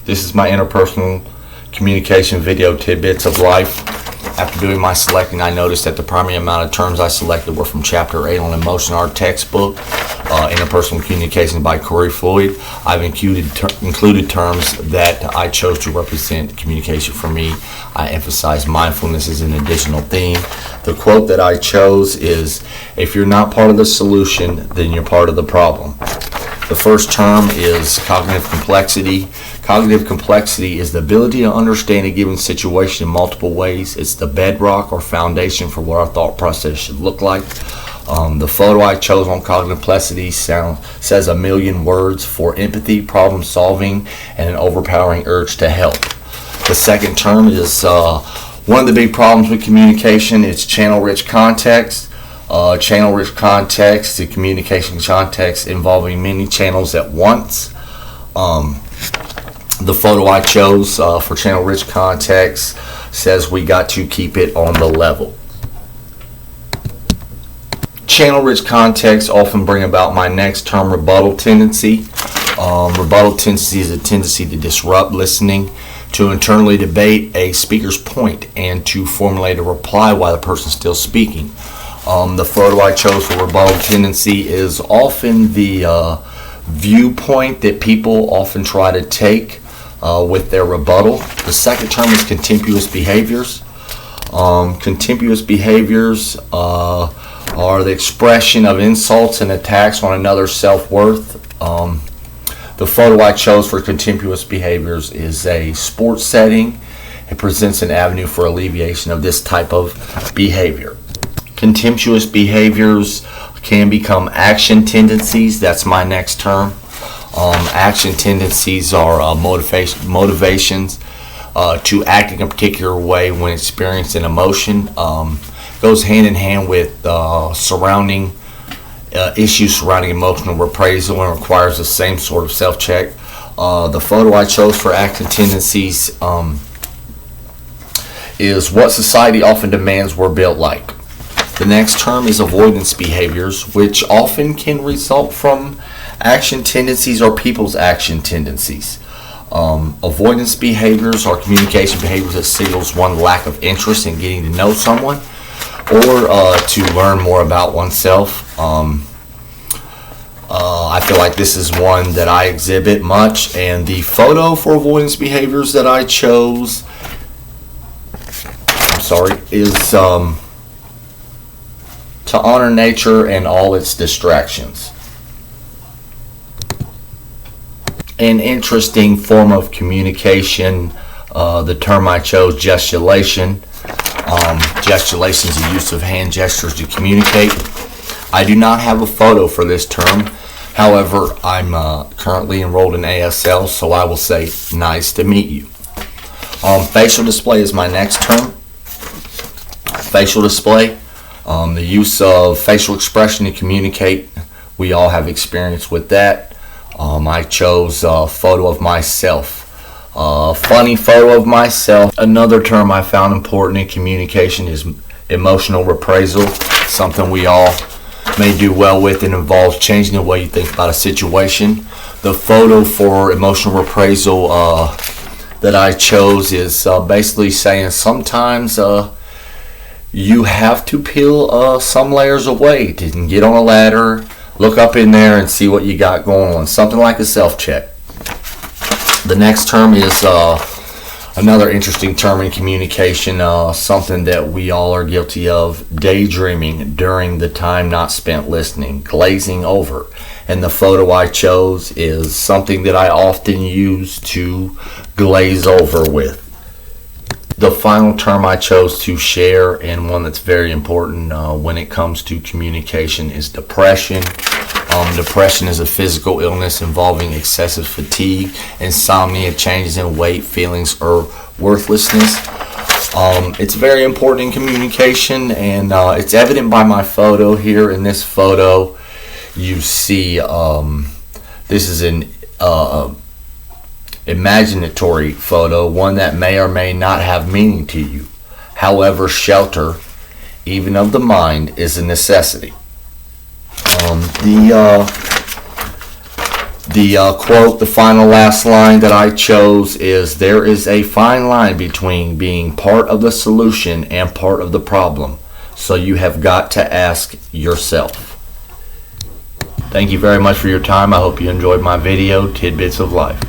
This is my interpersonal communication video tidbits of life. After doing my selecting, I noticed that the primary amount of terms I selected were from Chapter 8 on Emotion Art textbook, Interpersonal Communication by Corey Floyd. I've included terms that I chose to represent communication for me. I emphasize mindfulness as an additional theme. The quote that I chose is, "If you're not part of the solution, then you're part of the problem." The first term is cognitive complexity. Cognitive complexity is the ability to understand a given situation in multiple ways. It's the bedrock or foundation for what our thought process should look like. The photo I chose on cognitive complexity says a million words for empathy, problem solving, and an overpowering urge to help. The second term is one of the big problems with communication. It's channel-rich context. Channel-rich context, the communication context involving many channels at once. The photo I chose for channel-rich context says we got to keep it on the level. Channel-rich context often bring about my next term, rebuttal tendency. Rebuttal tendency is a tendency to disrupt listening, to internally debate a speaker's point, and to formulate a reply while the person's still speaking. The photo I chose for rebuttal tendency is often the viewpoint that people often try to take with their rebuttal. The second term is contemptuous behaviors. Contemptuous behaviors are the expression of insults and attacks on another's self-worth. The photo I chose for contemptuous behaviors is a sports setting. It presents an avenue for alleviation of this type of behavior. Contemptuous behaviors can become action tendencies. That's my next term. Action tendencies are motivations to act in a particular way when experiencing emotion. Goes hand in hand with surrounding issues surrounding emotional reprisal and requires the same sort of self-check. The photo I chose for action tendencies is what society often demands we're built like. The next term is avoidance behaviors, which often can result from action tendencies or people's action tendencies. Avoidance behaviors are communication behaviors that signals one lack of interest in getting to know someone or to learn more about oneself. I feel like this is one that I exhibit much, and the photo for avoidance behaviors that I chose, is to honor nature and all its distractions. An interesting form of communication, the term I chose, gesticulation. Gesticulation is the use of hand gestures to communicate. I do not have a photo for this term. However, I'm currently enrolled in ASL, so I will say nice to meet you. Facial display is my next term. Facial display. The use of facial expression to communicate. We all have experience with that. I chose a photo of myself. Funny photo of myself. Another term I found important in communication is emotional reprisal. Something we all may do well with. It involves changing the way you think about a situation. The photo for emotional reprisal that I chose is basically saying sometimes you have to peel some layers away to get on a ladder, look up in there and see what you got going on. Something like a self-check. The next term is another interesting term in communication, something that we all are guilty of, daydreaming during the time not spent listening, glazing over. And the photo I chose is something that I often use to glaze over with. The final term I chose to share, and one that's very important when it comes to communication, is depression. Depression is a physical illness involving excessive fatigue, insomnia, changes in weight, feelings, or worthlessness. It's very important in communication, and it's evident by my photo here. In this photo, you see this is an imaginatory photo, one that may or may not have meaning to you. However, shelter, even of the mind, The quote, the final last line that I chose is, "There is a fine line between being part of the solution and part of the problem. So you have got to ask yourself." Thank you very much for your time. I hope you enjoyed my video, Tidbits of Life.